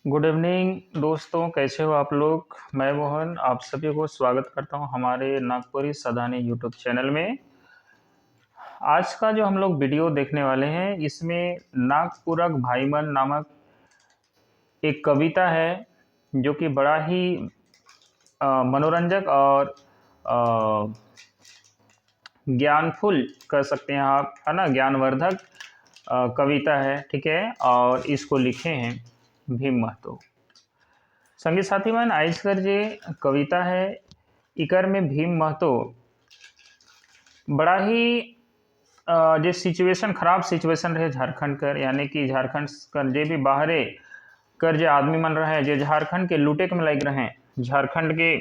Good evening दोस्तों, कैसे हो आप लोग। मैं मोहन आप सभी को स्वागत करता हूं हमारे नागपुरी सदानी यूट्यूब चैनल में। आज का जो हम लोग वीडियो देखने वाले हैं इसमें नागपुरक भाईमन नामक एक कविता है जो कि बड़ा ही मनोरंजक और अ, ज्ञानफुल कर सकते हैं आप, है ना, ज्ञानवर्धक कविता है। ठीक है, और इसको लिखे हैं भीम महतो। संगी साथी मन, आइसकर जे कविता है इकर में भीम महतो बड़ा ही जे सिचुएशन, खराब सिचुएशन रहे झारखंड कर, यानी कि झारखंड कर जे भी बाहरे कर जे आदमी मन रहे, जे झारखंड के लूटे के में लग रहे हैं, झारखंड के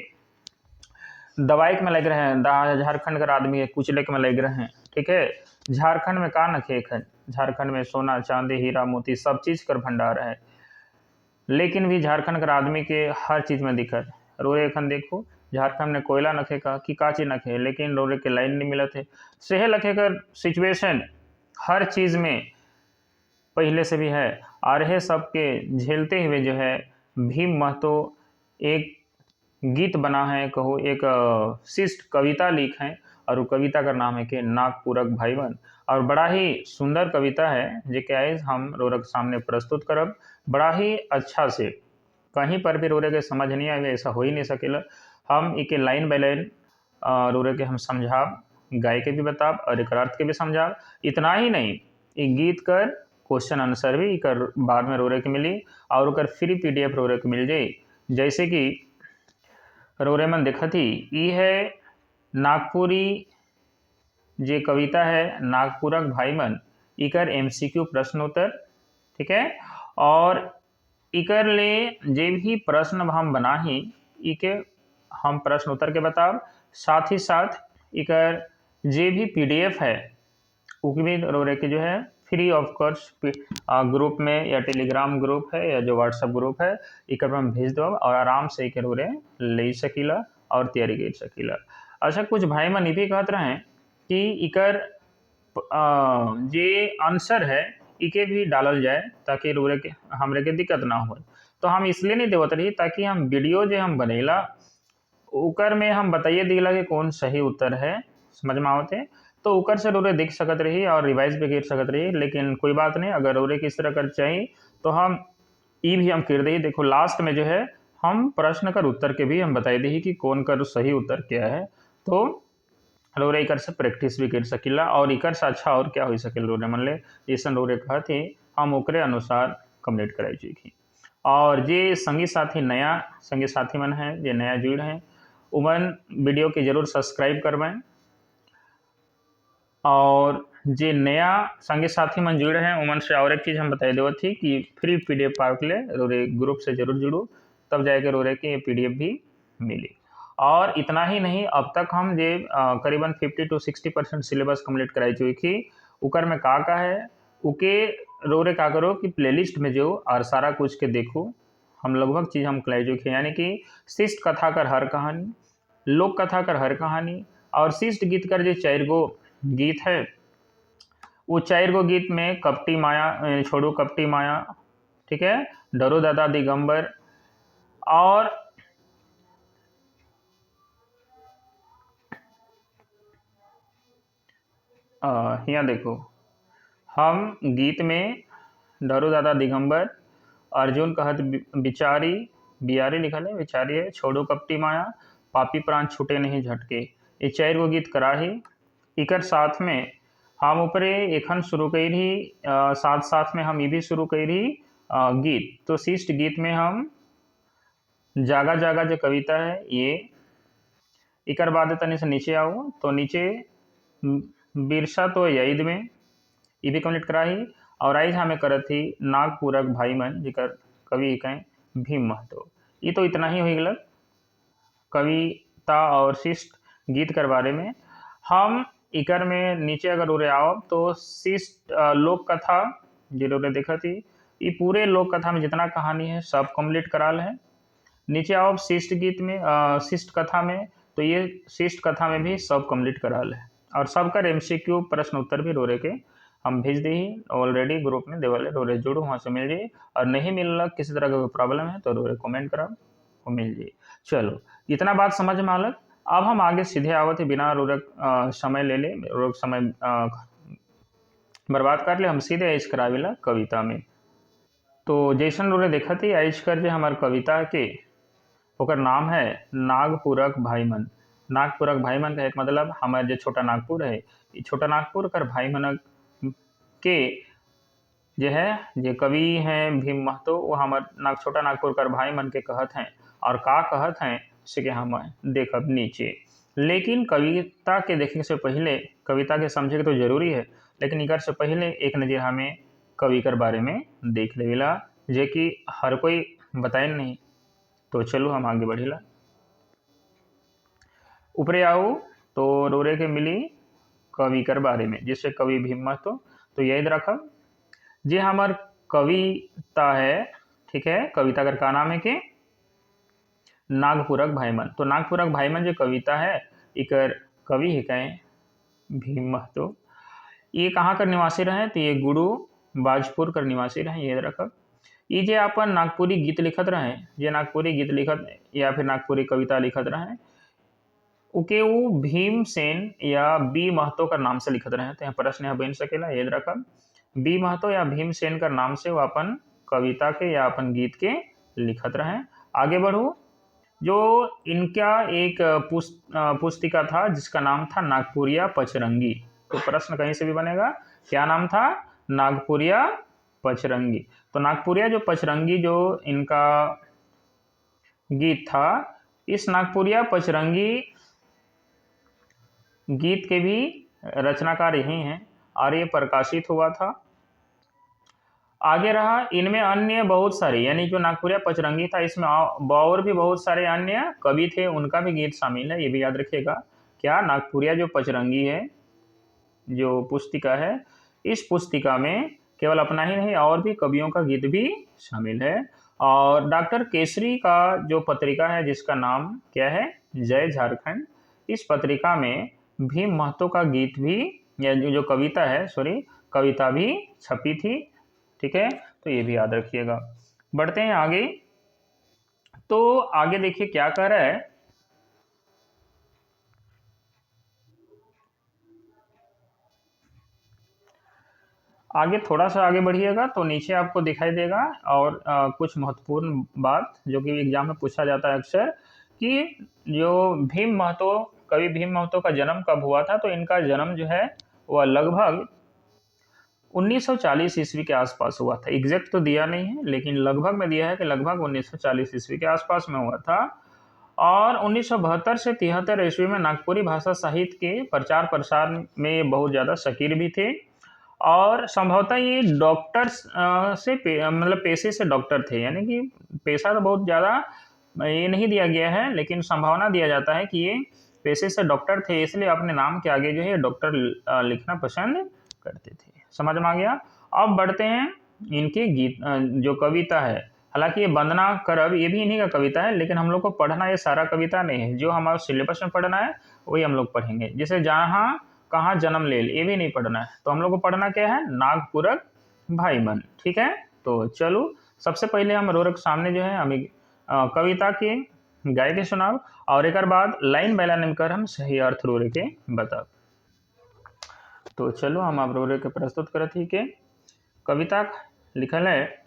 दवाई के में लग रहे हैं, झारखंड कर आदमी के कुचले के में लग रहे हैं। ठीक है, झारखंड में का न खेक है, झारखंड में सोना चांदी हीरा मोती सब चीज कर भंडार है, लेकिन भी झारखंड के आदमी के हर चीज में दिक्कत। रोरे एखन देखो, झारखंड में कोयला नखे का कि काची नखे, लेकिन रोरे के लाइन नहीं मिलत है। सेहे लखे कर सिचुएशन हर चीज में पहले से भी है, और यह सबके झेलते हुए जो है भीम महतो एक गीत बना है, कहो एक शिष्ट कविता लिख है, और वो कविता का नाम है कि नागपुरक भाईवन। और बड़ा ही सुंदर कविता है जो कि आज हम रोरक सामने प्रस्तुत करब बड़ा ही अच्छा से। कहीं पर भी रोरे के समझ नहीं आए ऐसा हो ही नहीं सकेला। हम इके लाइन बाय लाइन रोरे के हम समझाब, गाय के भी बताब और एक अर्थ के भी समझाब। इतना ही नहीं, एक गीत कर क्वेश्चन आंसर भी कर बाद में रोरे के मिली, और ओकर फ्री पीडीएफ रोरे के मिल जाई। जैसे कि रोरे मन देखत ही ई है नागपुरी जे कविता है नागपुरक भाईमन, इकर एमसीक्यू प्रश्न उत्तर। ठीक है, और इकर ले जे भी प्रश्न हम बनाही इके हम प्रश्न उत्तर के बताब, साथ ही साथ इकर जे भी पीडीएफ है उके भी रोरे के जो है फ्री ऑफ कॉस्ट ग्रुप में, या टेलीग्राम ग्रुप है या जो व्हाट्सएप ग्रुप है इकर हम भेज दो, और आराम से इके रोरे ले सकीला और तैयारी कर सकीला। अच्छा, कुछ भाई मन ये भी कहते रहे कि इकर जे आंसर है इके भी डालल जाए ताकि रोरे के हमरे के दिक्कत ना हो। तो हम इसलिए नहीं देवत रही ताकि हम वीडियो जो हम बनेला उकर में हम बताइए दिला कि कौन सही उत्तर है, समझ में आवते तो उकर से रोरे देख सकत रही और रिवाइज भी कर सकत रही। लेकिन कोई बात नहीं, अगर रोरे किस तरह कर चाहिए तो हम ई भी हम कर दी। देखो लास्ट में जो है हम प्रश्न कर उत्तर के भी हम बताई दी कि कौन कर सही उत्तर क्या है, तो रोरे इकर से प्रैक्टिस भी कर सकीला और इकर से अच्छा और क्या हो सके रोरे मन ले जैसन रोरे कहते हम ओकरे अनुसार कंप्लीट कराई चाहिए। और जे संगी साथी नया संगी साथी मन है जे नया जुड़ हैं उमन वीडियो के जरूर सब्सक्राइब करवाएं, और जे नया संगी साथी मन जुड़े हैं उमन से और एक चीज़ हम बताई देवत थी कि फ्री पीडीएफ पावे के लिए रोरे ग्रुप से जरूर जुड़ो, तब जाके रोरे के पीडीएफ भी मिली। और इतना ही नहीं, अब तक हम जे करीबन 50 to 60% सिलेबस कंप्लीट कराई चुकी थी। उकर में का है उके रोरे का करो कि प्लेलिस्ट में जो और सारा कुछ के देखो, हम लगभग चीज़ हम कराई चुकी, यानी कि शिष्ट कथा कर हर कहानी, लोक कथा कर हर कहानी, और शिष्ट गीत कर जो 4 गो गीत है वो 4 गो गीत में कपटी माया, छोड़ो कपटी माया, ठीक है, डरो दादा दिगंबर, और यहाँ देखो हम गीत में डरो दादा दिगंबर, अर्जुन कहत बिचारी बियारी लिखल है, बिचारी है, छोड़ो कपटी माया, पापी प्राण छूटे नहीं झटके, ये 4 गो गीत कराही। इकर साथ में हम ऊपरे एखन शुरू कई रही, साथ साथ में हम ये भी शुरू कई रही गीत। तो शिष्ट गीत में हम जागा जागा जो कविता है ये, इकर बाद तनी से नीचे आओ तो नीचे बिरसा तो यईद में ये भी कंप्लीट कराही। और आज हमें करत थी नागपुरक भाईमन जिकर कवि कहें भीम महतो। ये तो इतना ही हो गल कविता और शिष्ट गीत कर बारे में। हम इकर में नीचे अगर उरे आओ तो शिष्ट लोक कथा जिन्होंने देखा थी, ये पूरे लोक कथा में जितना कहानी है सब कंप्लीट कराल है। नीचे आओ शिष्ट गीत में, शिष्ट कथा में, तो ये शिष्ट कथा में भी सब कंप्लीट कराल है, और सबका एमसीक्यू प्रश्न उत्तर भी रोरे के हम भेज दी ऑलरेडी ग्रुप में, देवाले रोरे जुड़ो, वहाँ से मिल जाइए। और नहीं मिल रहा, किसी तरह का कोई प्रॉब्लम है तो रोरे कमेंट करा, वो मिल जाइए। चलो इतना बात समझ में आलक। अब हम आगे सीधे आवत है, बिना रोरक समय ले ले, रोक समय बर्बाद कर ले, हम सीधे आइज करावेला कविता में। तो जैसन रोरे देखा थी आइज कर जे हमार कविता के ओकर नाम है नागपुरक भाईमन। नागपुरक भाईमन का एक मतलब हमारे जो छोटा नागपुर है, ये छोटा नागपुर कर भाईमनक के जो है जे कवि हैं भीम महतो, वो हमार छोटा नागपुर कर भाई मन के कहत हैं। और का कहत हैं से कि हम देखब नीचे। लेकिन कविता के देखने से पहले, कविता के समझे के तो जरूरी है, लेकिन इकर से पहले एक नज़र हमें कवि कर बारे में देख लेला, जे कि हर कोई बताए नहीं। तो चलो हम आगे बढ़ेला। ऊपरे आओ तो रोरे के मिली कवि कर बारे में, जिससे कवि भीम महतो। तो याद रखब जे हमार कविता है, ठीक है, कविता कर का नाम है के नागपुरक भाईमन। तो नागपुरक भाईमन जो कविता है, इकर कवि है कहें भीम महतो। ये कहाँ कर निवासी रहे, तो ये गुरु बाजपुर कर निवासी रहे, याद रखब। ये जे अपन नागपुरी गीत लिखत रहे, जे नागपुरी गीत लिखत या फिर नागपुरी कविता लिखत रहे, उके वो भीमसेन या बी महतो का नाम से लिखत रहे। तो यहाँ प्रश्न यहाँ बन सकेला, याद रखब। बी महतो या भीमसेन का नाम से वो अपन कविता के या अपन गीत के लिखत रहे। आगे बढ़ो, जो इनका एक पुस्तिका था जिसका नाम था नागपुरिया पचरंगी। तो प्रश्न कहीं से भी बनेगा, क्या नाम था, नागपुरिया पचरंगी। तो नागपुरिया जो पचरंगी जो इनका गीत था, इस नागपुरिया पचरंगी गीत के भी रचनाकार यही हैं और ये प्रकाशित हुआ था। आगे रहा, इनमें अन्य बहुत सारे, यानी जो नागपुरिया पचरंगी था इसमें और भी बहुत सारे अन्य कवि थे, उनका भी गीत शामिल है, ये भी याद रखिएगा। क्या, नागपुरिया जो पचरंगी है जो पुस्तिका है, इस पुस्तिका में केवल अपना ही नहीं और भी कवियों का गीत भी शामिल है। और डॉक्टर केसरी का जो पत्रिका है जिसका नाम क्या है, जय झारखंड, इस पत्रिका में भीम महतो का गीत भी या जो कविता है, सॉरी कविता भी छपी थी, ठीक है। तो ये भी याद रखिएगा। बढ़ते हैं आगे। तो आगे देखिए क्या कह रहा है, आगे थोड़ा सा आगे बढ़िएगा तो नीचे आपको दिखाई देगा और कुछ महत्वपूर्ण बात जो कि एग्जाम में पूछा जाता है अक्सर, कि जो भीम महतो, कवि भीम महतो का जन्म कब हुआ था। तो इनका जन्म जो है वह लगभग 1940 ईस्वी के आसपास हुआ था। एग्जैक्ट तो दिया नहीं है, लेकिन लगभग में दिया है कि लगभग 1940 ईस्वी के आसपास में हुआ था। और 1972 से 73 ईस्वी में नागपुरी भाषा साहित्य के प्रचार प्रसार में ये बहुत ज़्यादा सक्रिय भी थे। और संभवतः ये डॉक्टर से मतलब पेशे से डॉक्टर थे, यानी कि पेशा तो बहुत ज़्यादा ये नहीं दिया गया है, लेकिन संभावना दिया जाता है कि ये पेशे से डॉक्टर थे, इसलिए अपने नाम के आगे जो है डॉक्टर लिखना पसंद करते थे। समझ में आ गया। अब बढ़ते हैं इनके गीत, जो कविता है, हालांकि ये वंदना करब ये भी इन्हीं का कविता है, लेकिन हम लोग को पढ़ना ये सारा कविता नहीं है, जो हमारे सिलेबस में पढ़ना है वही हम लोग पढ़ेंगे। जैसे जहाँ कहाँ जन्म ले, ये भी नहीं पढ़ना है। तो हम लोग को पढ़ना क्या है, नागपुरक भाईमन, ठीक है। तो चलो सबसे पहले हम रोरक सामने जो है हमें कविता के गाय के सुनाव, और एक बाद लाइन बाय लाइन कर हम सही अर्थ रोरे के बताओ। तो चलो हम आप रोरे के प्रस्तुत करत ही के कविता लिखल है,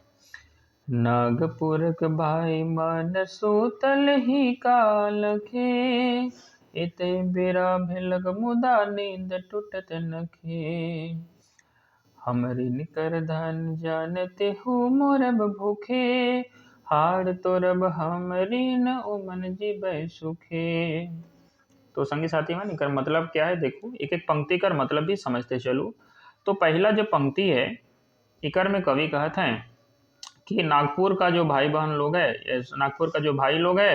नागपुरक भाईमन सूतल ही काल के, इते बेरा भेलक मुदा नींद टूटत नखे, हमरी निकर धन जानते हूँ मोरब भूखे, हाड़ तोरब हमरी न उमन जीबै सुखे। तो संगी साथी में निकर मतलब क्या है, देखो एक एक पंक्ति कर मतलब भी समझते चलो। तो पहला जो पंक्ति है, इकर में कवि कहते हैं कि नागपुर का जो भाई बहन लोग है, नागपुर का जो भाई लोग है,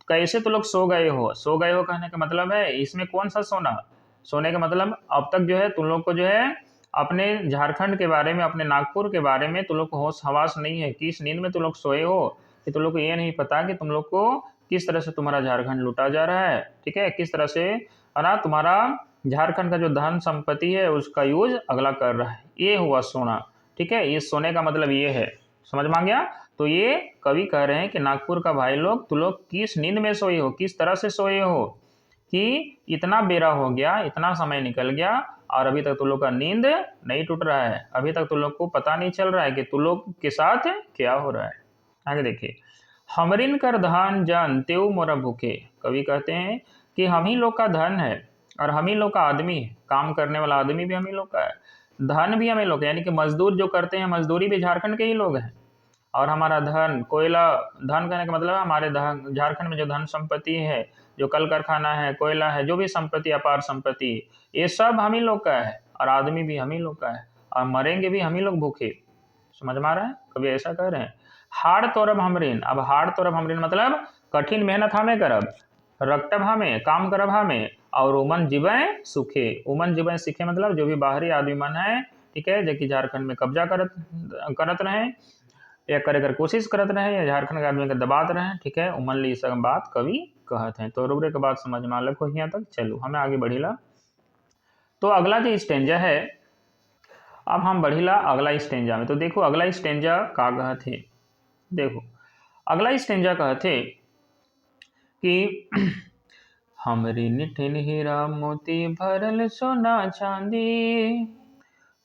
कैसे तो लोग सो गए हो। सो गए हो कहने का मतलब है इसमें कौन सा सोना, सोने का मतलब अब तक जो है तुम लोग को जो है अपने झारखंड के बारे में, अपने नागपुर के बारे में तुम लोग को होश हवास नहीं है, किस नींद में तुम लोग सोए हो कि तुम लोग को ये नहीं पता कि तुम लोग को किस तरह से तुम्हारा झारखंड लूटा जा रहा है, ठीक है, किस तरह से है ना तुम्हारा झारखंड का जो धन संपत्ति है उसका यूज अगला कर रहा है, ये हुआ सोना। ठीक है, ये सोने का मतलब ये है, समझ में आ गया। तो ये कवि कह रहे हैं कि नागपुर का भाई लोग, तू लोग किस नींद में सोए हो, किस तरह से सोए हो कि इतना बेरा हो गया, इतना समय निकल गया और अभी तक तू लोग का नींद नहीं टूट रहा है, अभी तक तू लोग को पता नहीं चल रहा है कि तू लोग के साथ क्या हो रहा है। आगे देखिए, हमरिन कर धन जन तेऊ मोरा भूखे। कवि कहते हैं कि हम ही लोग का धन है और हम ही लोग का आदमी है, काम करने वाला आदमी भी हम ही लोग का है, धन भी हम ही लोग का, यानी कि मजदूर जो करते हैं मजदूरी भी झारखंड के ही लोग हैं। और हमारा धन कोयला, धन कहने का मतलब है हमारे धन, झारखंड में जो धन संपत्ति है, जो कल कारखाना है, कोयला है, जो भी संपत्ति, अपार संपत्ति, ये सब हम ही लोग का है और आदमी भी हम ही लोग का है और मरेंगे भी हम ही लोग भूखे। समझ में आ रहा है, कभी ऐसा कह रहे हैं। हाड़ तोरब हमरिन, अब हाड़ तोरब हमरिन मतलब कठिन मेहनत हमें करब, रकटब हमें, काम करब हमें, और उमन जीवें सुखे। उमन जीवें सीखे मतलब जो भी बाहरी आदमी मन है, ठीक है, जो कि झारखंड में कब्जा करत रहे या करे कर कोशिश करत रहे या झारखंड के आदमी के दबात रहे, ठीक है, उमन ली सब बात कवि कहत हैं। तो रुबरे के बात समझ में आलक हो यहाँ तक। चलो हमें आगे बढ़ीला। तो अगला जो स्टेंजा है, अब हम बढ़ीला अगला स्टेंजा में। तो देखो अगला स्टेंजा का कहते, देखो अगला स्टेंजा कहते कि हमरी निठिन हीरा मोती भरल सोना चांदी,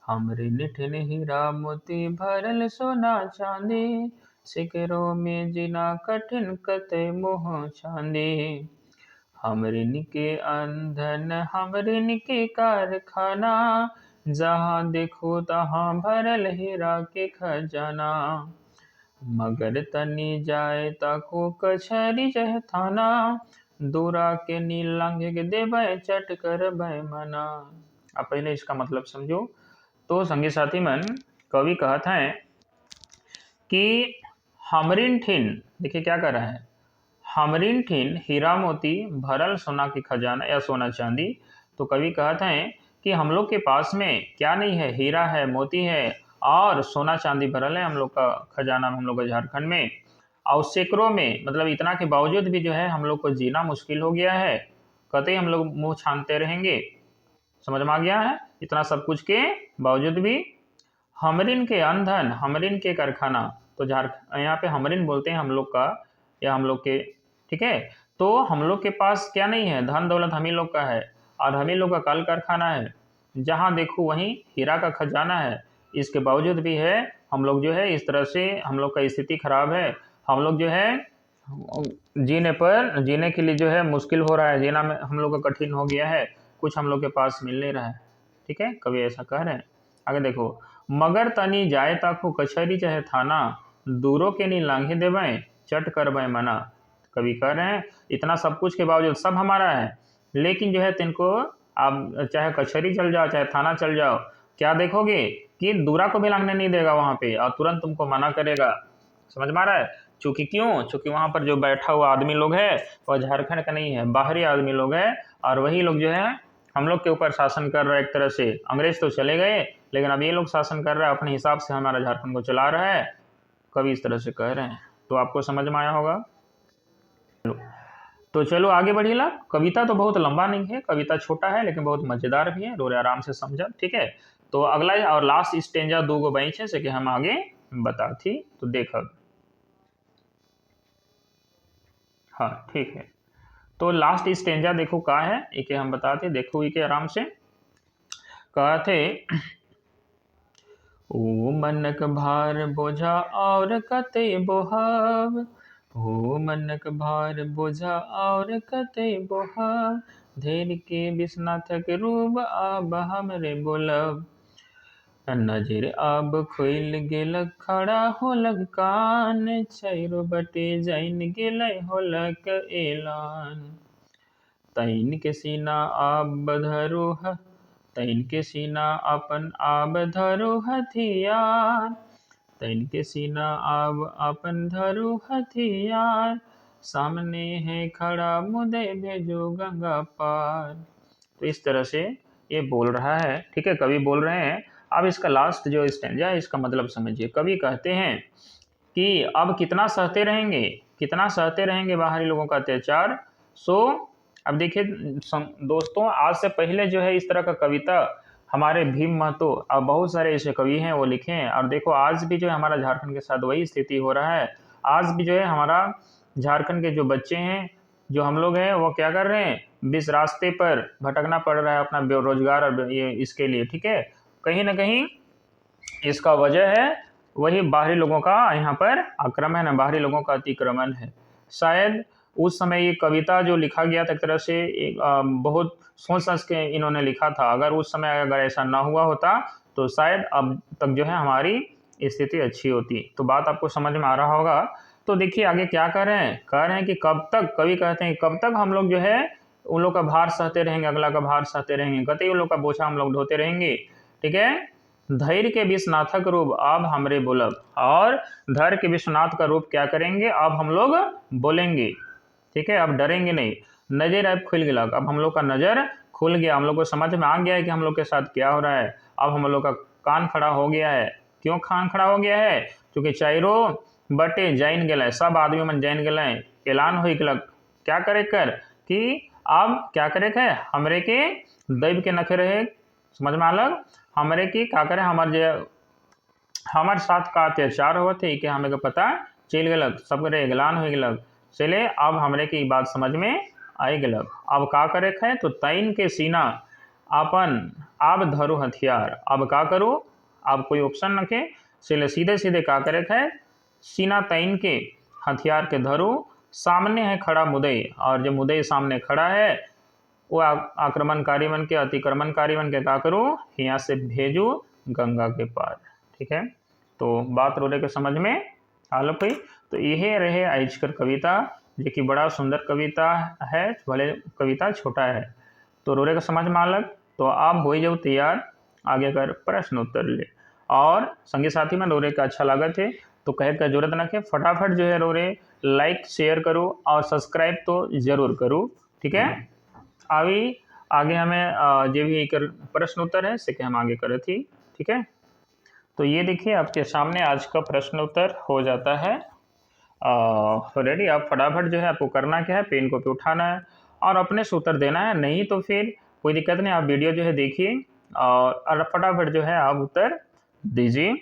हमरे निठिन हीरा मोती भरल सोना चांदी, सिकरो में जीना कठिन कते मोह चांदी, हमरिन के अंधन हमरिन के कारखाना, जहाँ देखो तहाँ भरल हीरा के खजाना, मगर तनी जाए ताको कछरी जह थाना, दूरा के नीलांग देबै चट कर मना। अब पहले इसका मतलब समझो। तो संगी साथी मन, कवि कहते हैं कि हमरिन ठिन, देखिए क्या कर रहा है, हमरिन ठिन हीरा मोती भरल सोना की खजाना या सोना चांदी। तो कवि कहते हैं कि हम लोग के पास में क्या नहीं है, हीरा है, मोती है और सोना चांदी भरल है हम लोग का खजाना में, हम लोग का झारखंड में। और सैकड़ों में, मतलब इतना के बावजूद भी जो है हम लोग को जीना मुश्किल हो गया है, कतई हम लोग मुंह छानते रहेंगे। समझ में आ गया है, इतना सब कुछ के बावजूद भी। हमरिन के अंधन हमरिन के कारखाना, तो झारखंड यहाँ पे हमरिन बोलते हैं हम लोग का या हम लोग के, ठीक है। तो हम लोग के पास क्या नहीं है, धन दौलत हम ही लोग का है और हम ही लोग का कल कारखाना है, जहाँ देखो वहीं हीरा का खजाना है। इसके बावजूद भी है हम लोग जो है इस तरह से, हम लोग का स्थिति खराब है, हम लोग जो है जीने के लिए जो है मुश्किल हो रहा है, जीना में हम लोग का कठिन हो गया है, कुछ हम लोग के पास मिल नहीं रहा है, ठीक है, कभी ऐसा कह रहे हैं। आगे देखो, मगर तनी जाए ताको कचहरी चाहे थाना, दूरों के नी लांघे देवें चट करवें मना। कभी कह रहे हैं इतना सब कुछ के बावजूद सब हमारा है, लेकिन जो है तिनको आप चाहे कचहरी चल जाओ चाहे थाना चल जाओ, क्या देखोगे कि दूरा को भी लांघने नहीं देगा वहाँ पे और तुरंत तुमको मना करेगा। समझ में आ रहा है, चूंकि क्यों, चूंकि वहाँ पर जो बैठा हुआ आदमी लोग है वह झारखंड का नहीं है, बाहरी आदमी लोग है और वही लोग जो है हम लोग के ऊपर शासन कर रहा है। एक तरह से अंग्रेज तो चले गए, लेकिन अब ये लोग शासन कर रहा है, अपने हिसाब से हमारा झारखंड को चला रहा है, कभी इस तरह से कह रहे हैं। तो आपको समझ में आया होगा। तो चलो आगे बढ़िएला। कविता तो बहुत लंबा नहीं है, कविता छोटा है लेकिन बहुत मजेदार भी है, रोरे आराम से समझा, ठीक है। तो अगला और लास्ट स्टेंजा दो गो बैंच है से कि हम आगे बता थी, तो देखब, हाँ ठीक है। तो लास्ट स्टेंजा देखो का है, इके हम बताते, देखो इके आराम से कहते, ओ मनक भार बोझा और कते बोहब, ओ मनक भार बोझा और कते बोहब, धेर के विश्वनाथक रूप आब हमरे बोलब, नजर आब खोल गेल खड़ा होलक कान, छैरो बटे जाइन गेल होलक एलान, तैन के सीना आब बधरो तैन के सीना अपन आब धरो हथियार, तैन के सीना आब अपन धरो हथियार, सामने है खड़ा मुदे भेजो गंगा पार। तो इस तरह से ये बोल रहा है, ठीक है, कवि बोल रहे हैं। अब इसका लास्ट जो स्टेंजा है इसका मतलब समझिए। कवि कहते हैं कि अब कितना सहते रहेंगे, कितना सहते रहेंगे बाहरी लोगों का अत्याचार, सो अब देखिए दोस्तों, आज से पहले जो है इस तरह का कविता हमारे भीम महतो और बहुत सारे ऐसे कवि हैं वो लिखे हैं। और देखो आज भी जो है हमारा झारखंड के साथ वही स्थिति हो रहा है। आज भी जो है हमारा झारखंड के जो बच्चे हैं, जो हम लोग हैं, वो क्या कर रहे हैं, बीच रास्ते पर भटकना पड़ रहा है अपना बेरोजगार और ये इसके लिए। ठीक है, कहीं ना कहीं इसका वजह है वही बाहरी लोगों का यहाँ पर आक्रमण है, बाहरी लोगों का अतिक्रमण है। शायद उस समय ये कविता जो लिखा गया था एक तरह से एक बहुत सोच समझ के इन्होंने लिखा था। अगर उस समय अगर ऐसा ना हुआ होता तो शायद अब तक जो है हमारी स्थिति अच्छी होती। तो बात आपको समझ में आ रहा होगा। तो देखिए आगे क्या कह रहे हैं कि कब तक, कवि कहते हैं कब तक हम लोग जो है उन लोग का भार सहते रहेंगे, अगला का भार सहते रहेंगे, कतई उन लोग का बोझा हम लोग ढोते रहेंगे। ठीक है, धैर्य के विश्वनाथक रूप अब हमरे बोलब, और धैर्य के विश्वनाथ का रूप क्या करेंगे, अब हम लोग बोलेंगे। ठीक है, अब डरेंगे नहीं। नजर अब खुल गया, अब हम लोग का नजर खुल गया, हम लोग को समझ में आ गया है कि हम लोग के साथ क्या हो रहा है। अब हम लोग का कान खड़ा हो गया है। क्यों कान खड़ा हो गया है, क्योंकि चारो बटे जाइन गए, सब आदमी मन जाइन गए, ऐलान हो गलक क्या करे कर कि अब क्या करे है, हमरे के दैव के नखे रहे, समझ में अलग, हमरे की क्या करे, हमारे साथ का अत्याचार हुआ थे कि हमें का पता चल गलक, सब करे ऐलान हो गलक। चले अब हमरे की बात समझ में आई गलक। अब का करे है, तो तैन के सीना अपन अब धरो हथियार। अब का करो, अब कोई ऑप्शन रखे, चले सीधे सीधे का करे है, सीना तैन के हथियार के धरो, सामने है खड़ा मुदई, और जो मुदई सामने खड़ा है वो आक्रमणकारी मन के, अतिक्रमणकारी मन के का करूँ, यहाँ से भेजू गंगा के पार। ठीक है, तो बात रोरे के समझ में आल हुई। तो यह रहे आइजकर कविता, जो कि बड़ा सुंदर कविता है, भले कविता छोटा है। तो रोरे का समझ में आलक, तो आप हो जाओ तैयार आगे कर प्रश्न उत्तर ले। और संगी साथी में रोरे का अच्छा लागत है तो कहे का जरूरत ना के, फटाफट जो है रोरे लाइक शेयर करो और सब्सक्राइब तो जरूर करो। ठीक है, अभी आगे हमें जो भी कर प्रश्न उत्तर है से हम आगे करे थी। ठीक है, तो ये देखिए आपके सामने आज का प्रश्न उत्तर हो जाता है रेडी। आप फटाफट जो है आपको करना क्या है, पेन को पे उठाना है और अपने से उत्तर देना है, नहीं तो फिर कोई दिक्कत नहीं, आप वीडियो जो है देखिए और फटाफट जो है आप उत्तर दीजिए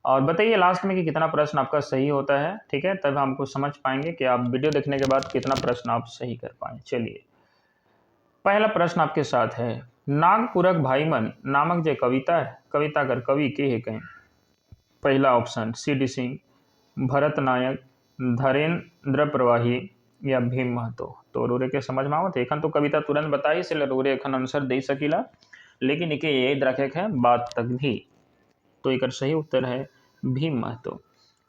और बताइए लास्ट में कि कितना प्रश्न आपका सही होता है। ठीक है, तब हमको समझ पाएंगे कि आप वीडियो देखने के बाद कितना प्रश्न आप सही कर पाए। चलिए पहला प्रश्न आपके साथ है, नागपुरक भाईमन नामक जो कविता है, कविता कर कवि के है कहें। पहला ऑप्शन सी.डी. सिंह, भरत नायक, धीरेन्द्र प्रवाही या भीम महतो। तो रोरे के समझ में आवत, एखन तो कविता तुरंत बताई, इसलिए रोरे एखन आंसर दे सकीला, लेकिन इके याद रखे है बात तक भी। तो एक सही उत्तर है भीम महतो।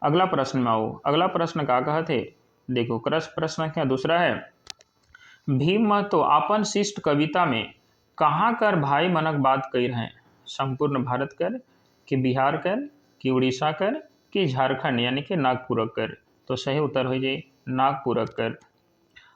अगला प्रश्न में आओ, अगला प्रश्न का कहते, देखो प्रश्न क्या दूसरा है, भीम महतो अपन शिष्ट कविता में कहाँ कर भाई मनक बात कह रहे हैं, संपूर्ण भारत कर, कि बिहार कर, कि उड़ीसा कर, कि झारखंड यानी कि नागपुर कर। तो सही उत्तर हो जाए नागपुर कर।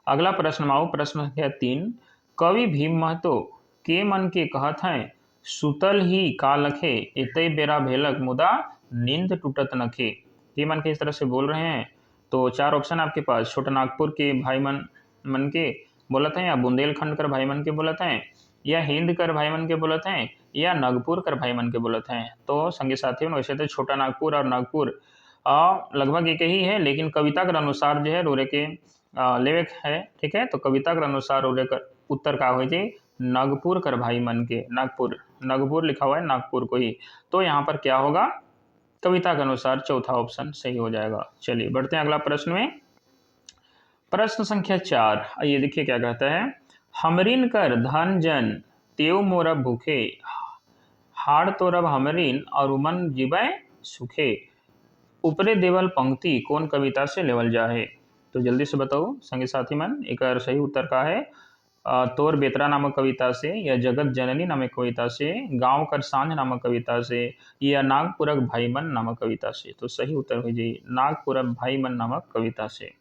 अगला प्रश्न में आओ, प्रश्न है 3, कवि भीम महतो के मन के कहत हैं, सुतल ही का लखे एतई बेरा भेलक मुदा नींद टूटत नखे। के मन के इस तरह से बोल रहे हैं। तो 4 ऑप्शन आपके पास, छोटा नागपुर के भाई मन के बोलत हैं, या बुंदेलखंड कर भाई मन के बोलत हैं, या हिंद कर भाई मन के बोलत हैं, या नागपुर कर भाई मन के बोलत हैं। तो संगी साथियों वैसे तो छोटा नागपुर और नागपुर लगभग एक ही है, लेकिन कविता के अनुसार जो है रोरे के लेवेक है। ठीक है, तो कविता के अनुसार रोरे का उत्तर का हो जाए नागपुर कर भाई मन के, नागपुर लिखा हुआ है नागपुर को ही। तो यहाँ पर क्या होगा, कविता के अनुसार चौथा ऑप्शन सही हो जाएगा। चलिए बढ़ते हैं अगला प्रश्न में, प्रश्न संख्या 4। ये देखिए क्या कहता है, हमरिन कर धन जन तेव मोरब भूखे, हाड़ तोरब हमरिन और उमन जीवय सुखे। ऊपरे देवल पंक्ति कौन कविता से लेवल जाए। तो जल्दी से बताओ संगी साथी मन, एक सही उत्तर का है तोर बेतरा नामक कविता से, या जगत जननी नामक कविता से, गांव कर सांझ नामक कविता से, या नागपुरक भाईमन नामक कविता से। तो सही उत्तर हो जाए नागपुरक भाईमन नामक कविता से।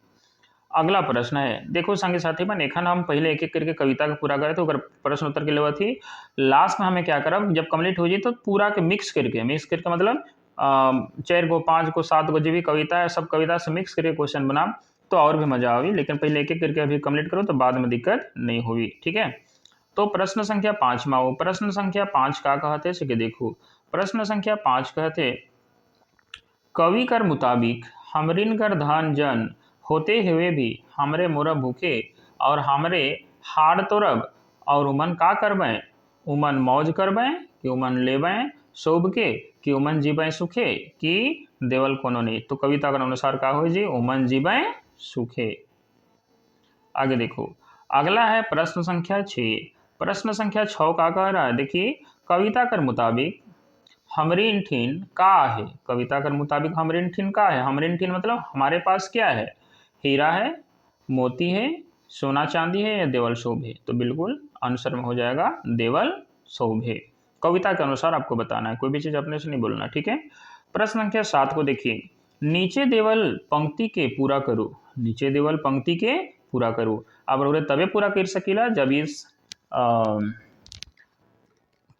अगला प्रश्न है, देखो संगी साथी मन, एखन हम पहले एक एक करके कविता का पूरा करे, तो अगर प्रश्न उत्तर के लेवल थी, लास्ट में हमें क्या करब, जब कंप्लीट हो जाए तो पूरा के मिक्स करके मतलब 4 गो 5 गो 7 गो जो भी कविता है सब कविता से मिक्स करके क्वेश्चन बनाब, तो और भी मजा आवी, लेकिन पहले एक एक करके अभी कंप्लीट करो तो बाद में दिक्कत नहीं हुई। ठीक है, तो प्रश्न संख्या 5 में आओ। प्रश्न संख्या 5 का कहते से कि देखो, प्रश्न संख्या 5 कहते, कवि कर मुताबिक हमरिन कर धन जन होते हुए भी हमरे मोरा भूखे और हमरे हाड़ तोरब और उमन का करबें, उमन मौज करबें कि उमन लेबें शोभ के कि उमन जीबें सुखे कि देवल कोनो नहीं। तो कविता के अनुसार का हो जी, उमन जीबें सुखे। आगे देखो, अगला है प्रश्न संख्या 6। प्रश्न संख्या 6 का कह रहा है, देखिए, कविता कर मुताबिक हमरीन ठीन का है। कविता कर मुताबिक हमरीन ठीन का है। हमरीन ठीन मतलब हमारे पास क्या है, हीरा है, मोती है, सोना चांदी है या देवल शोभे। तो बिल्कुल आंसर में हो जाएगा देवल शोभे। कविता के अनुसार आपको बताना है, कोई भी चीज अपने से नहीं बोलना। ठीक है, प्रश्न संख्या 7 को देखिए, नीचे देवल पंक्ति के पूरा करो। नीचे देवल पंक्ति के पूरा करो। अब रोरे तबे पूरा कर सकीला जब इस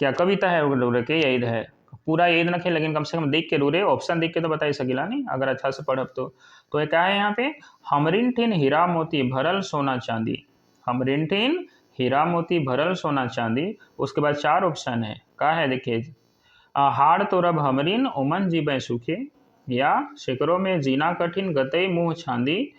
क्या कविता है रोरे के याद है, पूरा याद न खे, लेकिन कम से कम देख के रोरे ऑप्शन देख के तो बता ही सकीला नहीं, अगर अच्छा से पढ़ब तो ये क्या है यहाँ पे, हमरिन ठीन हीरा मोती भरल सोना चांदी। हमरिन ठीन हीरा मोती भरल सोना चांदी। उसके बाद 4 ऑप्शन है, का है देखिए, हाड़ तोरब हमरिन उमन जीबे सुखे, या शेकरों में जीना कठिन गतई मुँह छांदी,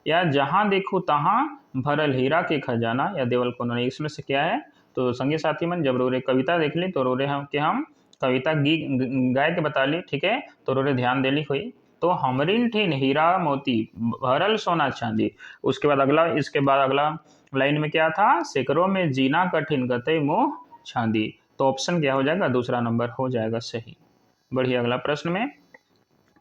या जहां देखो तहां भरल हीरा के खजाना, या देवल कोनो नहीं। इसमें से क्या है, तो संगी साथी मन जब रोरे कविता देख ली तो रोरे हम कविता गाय के बता ली। ठीक है, तो रोरे ध्यान देली हुई। तो हमरिन ठीन हीरा मोती भरल सोना चांदी। उसके बाद अगला, इसके बाद अगला लाइन में क्या था, शेकरों में जीना कठिन गतई मुँह छांदी। तो ऑप्शन क्या हो जाएगा, दूसरा नंबर हो जाएगा सही। बढ़िए, अगला प्रश्न में,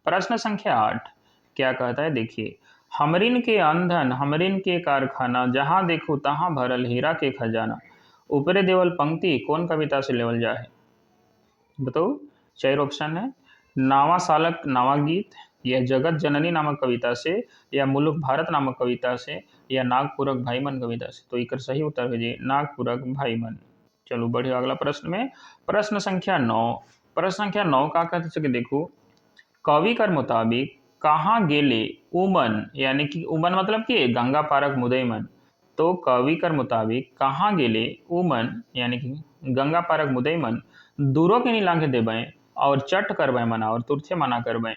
प्रश्न संख्या 8 क्या कहता है, देखिए, हमरिन के अंधन हमरिन के कारखाना, जहां देखो तहां भरल हीरा के खजाना। ऊपरे देवल पंक्ति कौन कविता से लेवल जा है, बताओ। 4 ऑप्शन है, नावा सालक नावा गीत, या जगत जननी नामक कविता से, या मुलुक भारत नामक कविता से, या नागपुरक भाईमन कविता से। तो एक सही उत्तर है जी नागपुरक भाईमन। चलो बढ़िया, अगला प्रश्न में, प्रश्न संख्या 9। प्रश्न संख्या 9 का कहते कि देखो, कवि कर मुताबिक कहाँ गेले उमन, यानी कि उमन मतलब कि गंगा पारक मुदयमन। तो कवि कर मुताबिक कहाँ गेले उमन, यानी कि गंगा पारक मुदयमन, दूरों के नहीं लांघे देबें और चट करबें मना और तुरथे मना करबें।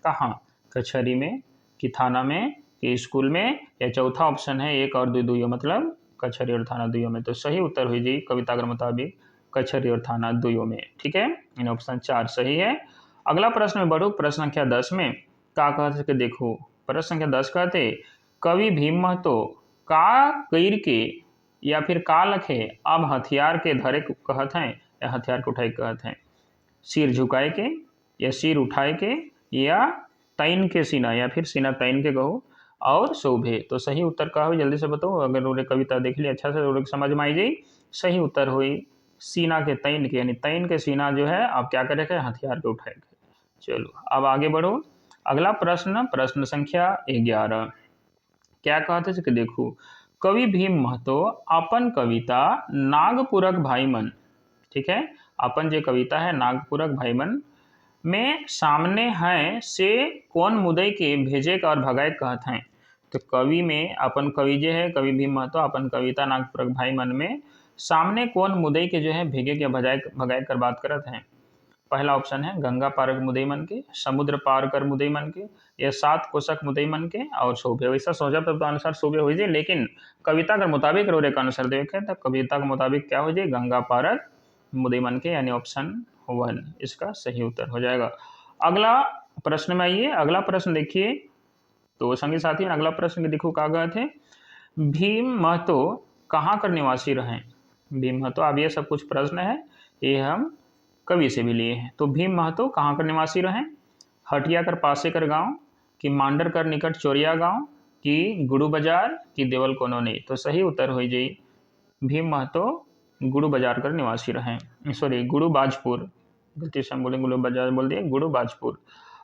कहाँ, कचहरी में कि थाना में कि स्कूल में, या चौथा ऑप्शन है 1 और 2 मतलब कचहरी और थाना 2 में। तो सही उत्तर हुई जी कविता के मुताबिक कचहरी और थाना 2 में। ठीक है, इन ऑप्शन 4 सही है। अगला प्रश्न में बढ़ो, प्रश्न संख्या 10 में का कहते कि देखो, प्रश्न संख्या 10 कहते, कवि भीम महतो का कईर के या फिर का लखे अब हथियार के धरे कहत हैं, या हथियार को उठाए कहत हैं। सिर झुकाए के, या सिर उठाए के, या तैन के सीना, या फिर सीना तैन के कहो और शोभे। तो सही उत्तर का हो, जल्दी से बताओ, अगर उन्हें कविता देख ली अच्छा से उन्हें समझ में आई जाए। सही उत्तर हुई सीना के तैन के, यानी तैन के सीना जो है आप क्या करेंगे, हथियार के उठाएंगे। चलो अब आगे बढ़ो, अगला प्रश्न, प्रश्न संख्या 11 क्या कहते हैं कि देखो, कवि भीम महतो अपन कविता नागपुरक भाईमन, ठीक है, अपन जो कविता है नागपुरक भाईमन में सामने हैं से कौन मुदई के भेजे का और भगाए कहत हैं। तो कवि में अपन कवि जो है कवि भीम महतो अपन कविता नागपुरक भाईमन में सामने कौन मुदई के जो है भेगे के भगाए कर बात करत हैं। पहला ऑप्शन है गंगा पार मुदई मन के, समुद्र पार कर मुदई मन के, या 7 कोशक मुदई मन के और शोभे। वैसा सोचा तब तो अनुसार शोभे हो जाए, लेकिन कविता के मुताबिक रोरे का अनुसार देखे तो कविता के मुताबिक क्या हो जाए, गंगा पारक मुदई मन के, यानी ऑप्शन 1 इसका सही उत्तर हो जाएगा। अगला प्रश्न में आइए, अगला प्रश्न देखिए, तो संगी साथी अगला प्रश्न देखो का गए थे, भीम महतो कहाँ कर निवासी रहे। भीम महतो, अब ये सब कुछ प्रश्न है, ये हम कवि से भी लिए हैं। तो भीम महतो कहाँ कर निवासी रहे, हटिया कर पासे कर गांव, कि मांडर कर निकट चोरिया गांव, कि गुरु बाजार, कि देवल कोनो नहीं। तो सही उत्तर हो जाए भीम महतो गुरु बाजार कर निवासी रहे, सॉरी गुरु बाजपुर, गलती से हम बोले गुरु बाजार बोल दिए, गुरु बाजपुर।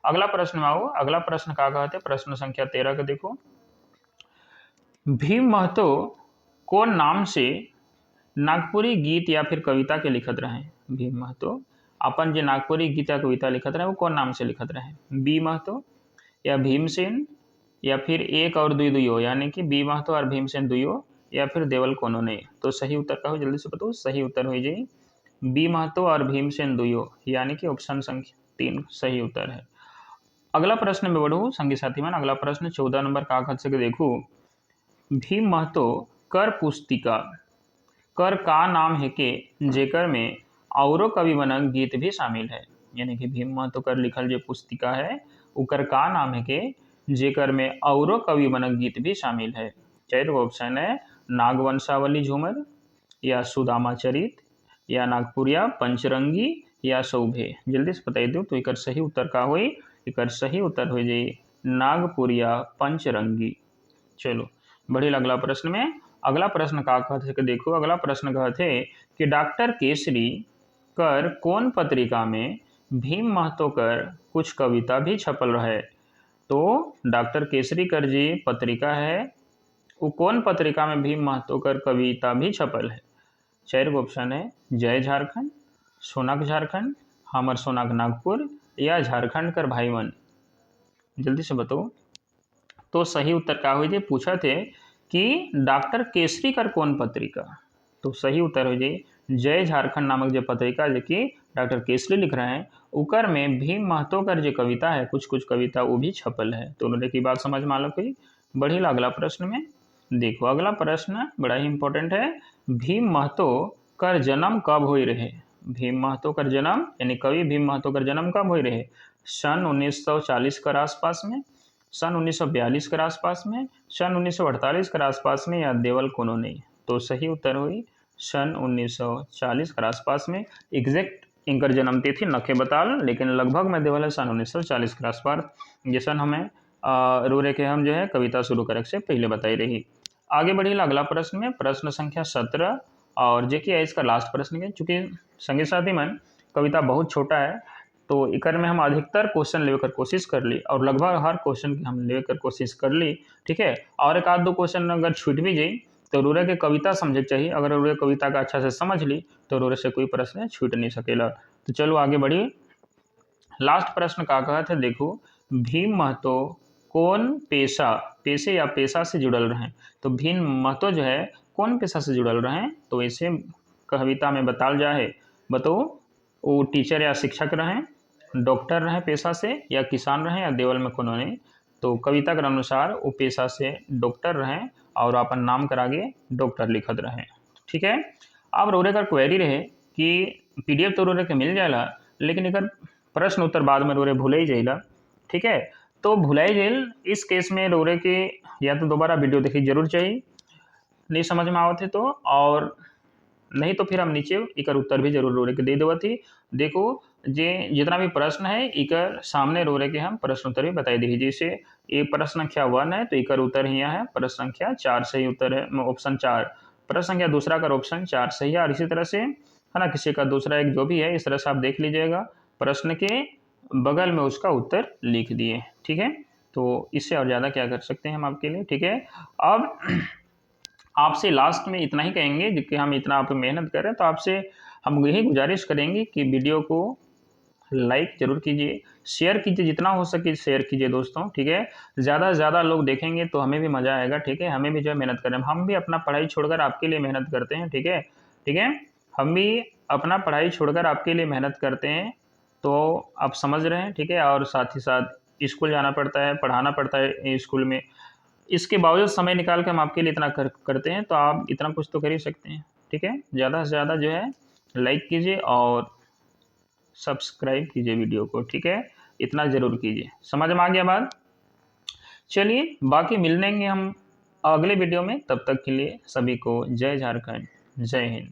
अगला प्रश्न में आओ, अगला प्रश्न का कहते प्रश्न संख्या 13 का देखो, भीम महतो कौन नाम से नागपुरी गीत या फिर कविता के लिखत रहे। भीम महतो अपन जो नागपुरी गीत या कविता लिखत रहे वो कौन नाम से लिखत रहे, बी महतो, या भीमसेन, या फिर एक और दुई दुइयो यानी कि बी महतो और भीमसेन दुइयो या फिर देवल कोनो नहीं। तो सही उत्तर का हो जल्दी से बताओ, सही उत्तर हो जाए बी महतो और भीमसेन दुइयो यानी कि ऑप्शन संख्या 3 सही उत्तर है। अगला प्रश्न में बढ़ू संगी साथी मान, अगला प्रश्न 14 नंबर का खत से देखो, भीम महतो कर पुस्तिका कर का नाम है के जेकर में औरो कवि बनक गीत भी शामिल है। यानी कि भीम महतो कर लिखल जो पुस्तिका है उकर का नाम है के जेकर में औरो कवि बनक गीत भी शामिल है। चार ऑप्शन है, नागवंशावली झूमर या सुदामा चरित या नागपुरिया पंचरंगी या सौभे। जल्दी से बताई दो तो एक सही उत्तर का हुई, एक सही उत्तर हो जाए नागपुरिया पंचरंगी। चलो बढ़ी अगला प्रश्न में, अगला प्रश्न का कहते कि देखो, अगला प्रश्न कहते कि डॉक्टर केसरी कर कौन पत्रिका में भीम महतो कर कुछ कविता भी छपल रहे। तो डॉक्टर केसरी कर जी पत्रिका है वो कौन पत्रिका में भीम महतो कर कविता भी छपल है। चार ऑप्शन है, जय झारखंड, सोनाक झारखंड, हमर सोनाक नागपुर या झारखंड कर भाई मन। जल्दी से बताओ तो सही उत्तर का हो जाए, पूछा थे कि डॉक्टर केसरी कर कौन पत्रिका, तो सही उत्तर हो जाए जय झारखंड नामक जो पत्रिका जो कि डॉक्टर केसरी लिख रहे हैं उकर में भीम महतो कर जो कविता है कुछ कुछ कविता वो भी छपल है। तो उन्होंने की बात समझ में हुई। बढ़ी अगला प्रश्न में देखो, अगला प्रश्न बड़ा ही इंपॉर्टेंट है, भीम महतो कर जन्म कब हुई रहे। भीम महतो कर जन्म यानी कवि भीम महतो कर जन्म कब हुई रहे, सन 1940 के आसपास में, सन 1942 के आसपास में, सन 1948 के आसपास में या देवल कोनो नहीं। तो सही उत्तर हुई सन 1940 के आसपास में। एग्जैक्ट इनकर जन्म तिथि नखे बताल लेकिन लगभग में देवल है सन 1940 के आसपास, जैसा हमें रोरे के हम जो है कविता शुरू करे से पहले बताई रही। आगे बढ़ी अगला प्रश्न में, प्रश्न संख्या 17 और जो कि है इसका लास्ट प्रश्न है। चूंकि संगी साथी मन कविता बहुत छोटा है तो इकर में हम अधिकतर क्वेश्चन लेकर कोशिश कर ली और लगभग हर क्वेश्चन की हम लेकर कोशिश कर ली, ठीक है। और एक आध दो क्वेश्चन अगर छूट भी जाए तो रूरे के कविता समझे चाहिए, अगर रूरे कविता का अच्छा से समझ ली तो रूरे से कोई प्रश्न छूट नहीं सकेला। तो चलो आगे बढ़ी, लास्ट प्रश्न का कहा था देखो, भीम महतो कौन पेशा पेशे या पेशा से जुड़ल रहे। तो भीम महतो जो है कौन पेशा से जुड़ल रहे, तो इसे कविता में बताल जाए, बताओ वो टीचर या शिक्षक रहे, डॉक्टर रहे पेशा से, या किसान रहे या देवल में कोनो नहीं। तो कविता के अनुसार वो पेशा से डॉक्टर रहे और अपन नाम कर आगे डॉक्टर लिखत रहे, ठीक है। अब रोरे का क्वेरी रहे कि PDF तो रोरे के मिल जाएगा लेकिन एक प्रश्न उत्तर बाद में रोरे भूले ही जाएगा, ठीक है। तो भुलाई जेल इस केस में रोरे के या तो दोबारा वीडियो देखी जरूर चाहिए, नहीं समझ में आवत है तो, और नहीं तो फिर हम नीचे इकर उत्तर भी जरूर रोरे के दे देवत ही। देखो जे जितना भी प्रश्न है इकर सामने रोरे के हम प्रश्न उत्तर भी बताई दी। जैसे एक प्रश्न संख्या 1 है तो इकर उत्तर ही है प्रश्न संख्या 4 सही उत्तर है, ऑप्शन 4। प्रश्न संख्या दूसरा का ऑप्शन 4 सही है, और इसी तरह से है ना किसी का दूसरा एक जो भी है इस तरह से आप देख लीजिएगा, प्रश्न के बगल में उसका उत्तर लिख दिए, ठीक है। तो इससे और ज़्यादा क्या कर सकते हैं हम आपके लिए, ठीक है। अब आपसे लास्ट में इतना ही कहेंगे कि हम इतना आप मेहनत कर रहे हैं तो आपसे हम यही गुजारिश करेंगे कि वीडियो को लाइक जरूर कीजिए, शेयर कीजिए, जितना हो सके शेयर कीजिए दोस्तों, ठीक है। ज़्यादा से ज़्यादा लोग देखेंगे तो हमें भी मज़ा आएगा, ठीक है। हमें भी जो है मेहनत करें, हम भी अपना पढ़ाई छोड़कर आपके लिए मेहनत करते हैं, ठीक है, ठीक है। हम भी अपना पढ़ाई छोड़कर आपके लिए मेहनत करते हैं, तो आप समझ रहे हैं, ठीक है। और साथ ही साथ स्कूल जाना पड़ता है, पढ़ाना पड़ता है स्कूल में, इसके बावजूद समय निकाल के हम आपके लिए इतना करते हैं, तो आप इतना कुछ तो कर ही सकते हैं, ठीक है। ज़्यादा से ज़्यादा जो है लाइक कीजिए और सब्सक्राइब कीजिए वीडियो को, ठीक है। इतना ज़रूर कीजिए, समझ में आ गया बात। चलिए बाकी मिल लेंगे हम अगले वीडियो में, तब तक के लिए सभी को जय झारखंड, जय हिंद।